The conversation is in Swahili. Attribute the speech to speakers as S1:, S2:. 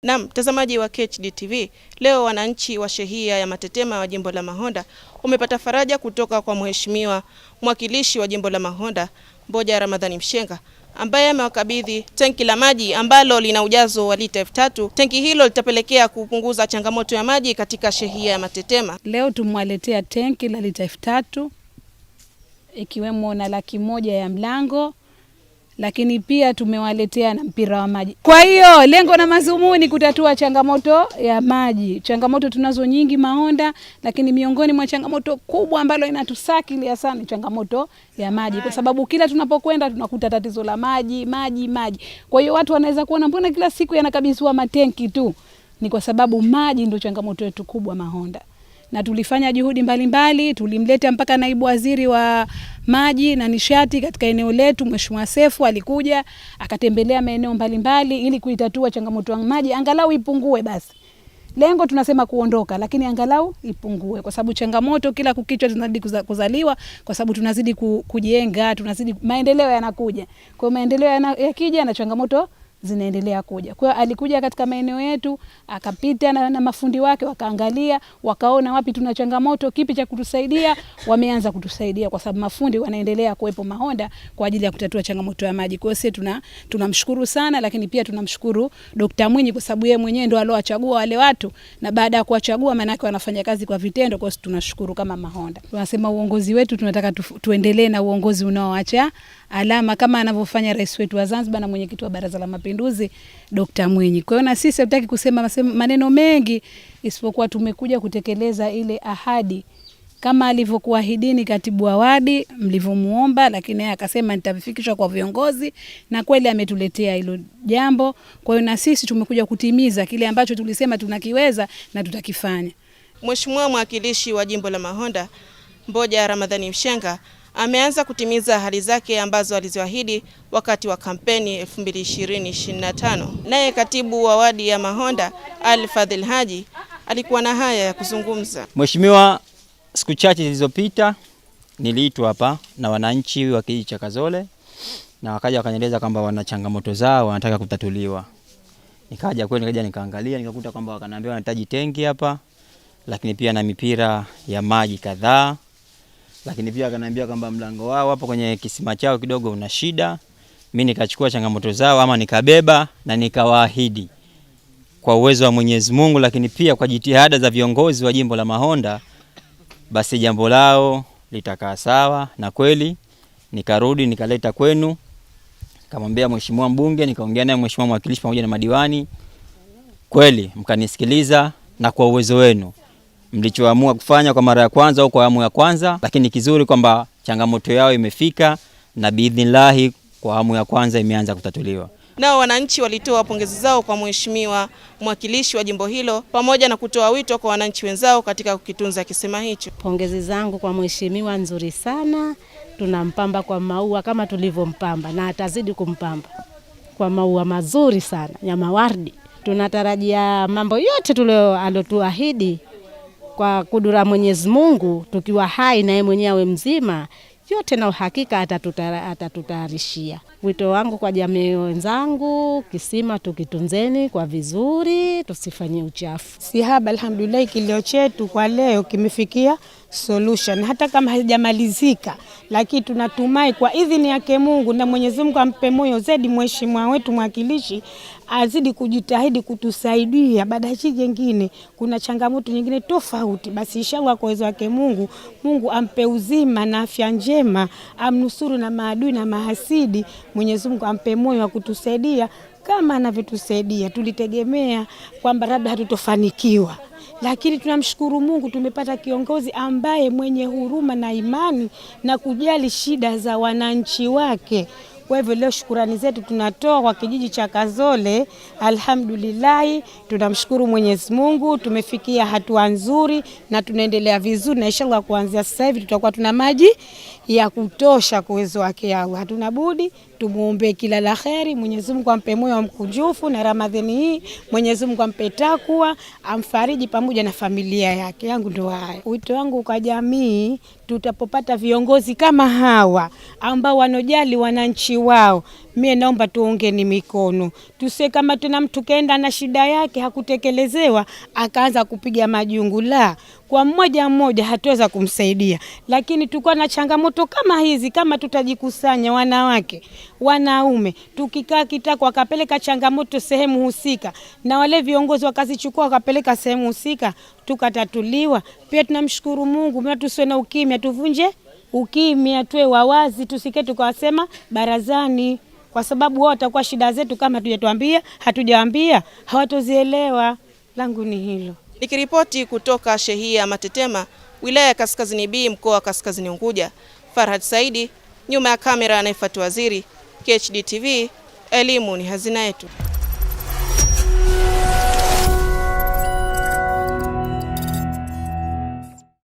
S1: Na mtazamaji wa KHD TV, leo wananchi wa shehia ya Matetema wa jimbo la Mahonda umepata faraja kutoka kwa mheshimiwa mwakilishi wa jimbo la Mahonda Mboja Ramadhani Mshenga, ambaye amewakabidhi tenki la maji ambalo lina ujazo wa lita 3000. Tenki hilo litapelekea kupunguza changamoto ya maji katika shehia ya Matetema.
S2: Leo tumwaletea tenki la lita 3000 ikiwemo na 100,000 ya mlango, lakini pia tumewaletea na mpira wa maji. Kwa hiyo lengo na mazumuni kutatua changamoto ya maji. Changamoto tunazo nyingi Mahonda, lakini miongoni mwa changamoto kubwa ambalo inatusakili sana changamoto ya maji, kwa sababu kila tunapokwenda tunakuta tatizo la maji. Kwa hiyo watu wanaweza kuona mbona kila siku yanakabidhiwa matenki tu. Ni kwa sababu maji ndio changamoto yetu kubwa Mahonda. Na tulifanya juhudi mbalimbali, tulimleta mpaka naibu waziri wa maji na nishati katika eneo letu, Mheshimiwa Sefu alikuja akatembelea maeneo mbalimbali ili kuitatua changamoto ya maji, angalau ipungue basi. Lengo tunasema kuondoka, lakini angalau ipungue, kwa sababu changamoto kila kukichwa zinazidi kuzaliwa, kwa sababu tunazidi kujenga, tunazidi maendeleo yanakuja. Kwa maendeleo yakija na changamoto zinaendelea kuja. Kwa hiyo alikuja katika maeneo yetu, akapita na mafundi wake, wakaangalia, wakaona wapi tuna changamoto, kipi cha kutusaidia, wameanza kutusaidia kwa sababu mafundi wanaendelea kuwepo Mahonda kwa ajili ya kutatua changamoto ya maji. Kwa hiyo sisi tunamshukuru sana, lakini pia tunamshukuru Dr. Mwinyi kwa sababu yeye mwenyewe ndo aliowachagua wale watu, na baada ya kuwachagua maana yake wanafanya kazi kwa vitendo. Kwa hiyo tunashukuru kama Mahonda. Tunasema uongozi wetu tunataka tuendelee na uongozi unaoacha alama kama anavyofanya rais wetu wa Zanzibar na mwenyekiti wa Baraza la Mapinduzi Dr. Mwinyi. Kwa hiyo na sisi hatutaki kusema maneno mengi, isipokuwa tumekuja kutekeleza ile ahadi kama alivyokuahidini katibu wa wadi mlivyomuomba, lakini yeye akasema nitavifikisha kwa viongozi, na kweli ametuletea hilo jambo. Kwa hiyo na sisi tumekuja kutimiza kile ambacho tulisema tunakiweza na tutakifanya.
S1: Mheshimiwa mwakilishi wa jimbo la Mahonda Mboja Ramadhani Mshenga ameanza kutimiza ahadi zake ambazo alizoahidi wakati wa kampeni 2020-2025. Naye katibu wa wadi ya Mahonda Al-Fadhil Haji alikuwa na haya ya kuzungumza.
S3: Mheshimiwa, siku chache zilizopita niliitwa hapa na wananchi wa kijiji cha Kazole, na wakaja wakanieleza kwamba wana changamoto zao wanataka kutatuliwa. Nikaja nikaangalia, nikakuta kwamba wakaniambia wanahitaji tenki hapa, lakini pia na mipira ya maji kadhaa. Lakini pia akaniambia kwamba mlango wao hapo kwenye kisima chao kidogo una shida. Mimi nikachukua changamoto zao ama nikabeba na nikawaahidi kwa uwezo wa Mwenyezi Mungu, lakini pia kwa jitihada za viongozi wa jimbo la Mahonda, basi jambo lao litakaa sawa. Na kweli nikarudi nikaleta kwenu, nikamwambia mheshimiwa mbunge, nikaongea naye mheshimiwa mwakilishi pamoja na madiwani. Kweli mkanisikiliza, na kwa uwezo wenu mlichoamua kufanya kwa mara ya kwanza au kwa awamu ya kwanza, lakini kizuri kwamba changamoto yao imefika na biidhnillah kwa awamu ya kwanza imeanza kutatuliwa.
S1: Nao wananchi walitoa pongezi zao kwa mheshimiwa mwakilishi wa jimbo hilo pamoja na kutoa wito kwa wananchi wenzao katika kukitunza kisima hicho.
S4: Pongezi zangu kwa mheshimiwa nzuri sana, tunampamba kwa maua kama tulivyompamba na atazidi kumpamba kwa maua mazuri sana ya mawardi. Tunatarajia mambo yote alotuahidi kwa kudura Mwenyezi Mungu, tukiwa hai na yeye mwenyewe awe mzima, yote na uhakika atatutayarishia. Wito wangu kwa jamii wenzangu, kisima tukitunzeni kwa vizuri, tusifanye uchafu.
S5: Sihaba, alhamdulillah, kilio chetu kwa leo kimefikia solution, hata kama haijamalizika, lakini tunatumai kwa idhini yake Mungu na Mwenyezi Mungu ampe moyo zaidi mheshimiwa wetu mwakilishi, azidi kujitahidi kutusaidia. Baada ya jingine kuna changamoto nyingine tofauti, basi inshallah kwa uwezo wake Mungu ampe uzima na afya njema, amnusuru na maadui na mahasidi. Mwenyezi Mungu ampe moyo wa kutusaidia kama anavyotusaidia. Tulitegemea kwamba labda hatutofanikiwa, lakini tunamshukuru Mungu tumepata kiongozi ambaye mwenye huruma na imani na kujali shida za wananchi wake. Kwa hivyo leo shukrani zetu tunatoa kwa kijiji cha Kazole. Alhamdulillah, tunamshukuru Mwenyezi Mungu, tumefikia hatua nzuri na tunaendelea vizuri, na inshallah kuanzia sasa hivi tutakuwa tuna maji ya kutosha kwa uwezo wake Allah. Hatuna budi tumuombe kila la kheri, Mwenyezi Mungu ampe moyo mkunjufu, na Ramadhani hii Mwenyezi Mungu ampe takwa, amfariji pamoja na familia yake. Yangu ndo haya. Wito wangu kwa jamii, tutapopata viongozi kama hawa ambao wanojali wananchi wao, Mie naomba tuongeni mikono, tusiwe kama tuna mtu kaenda na shida yake hakutekelezewa akaanza kupiga majungu. La, kwa mmoja mmoja hatuweza kumsaidia, lakini tulikuwa na changamoto kama hizi. Kama tutajikusanya wanawake, wanaume, tukikaa kitako wakapeleka changamoto sehemu husika na wale viongozi wakazichukua wakapeleka sehemu husika, tukatatuliwa. Pia tunamshukuru Mungu, mimi tusiwe na ukimya, tuvunje ukimya, tuwe wawazi, tusike tukawasema barazani, kwa sababu wao watakuwa shida zetu kama hatujawaambia hawatozielewa. Langu ni hilo.
S1: Nikiripoti kutoka shehia ya Matetema, wilaya ya Kaskazini B, mkoa wa Kaskazini Unguja, Farhad Saidi, nyuma ya kamera anayefuata waziri. KHD TV, elimu ni hazina yetu.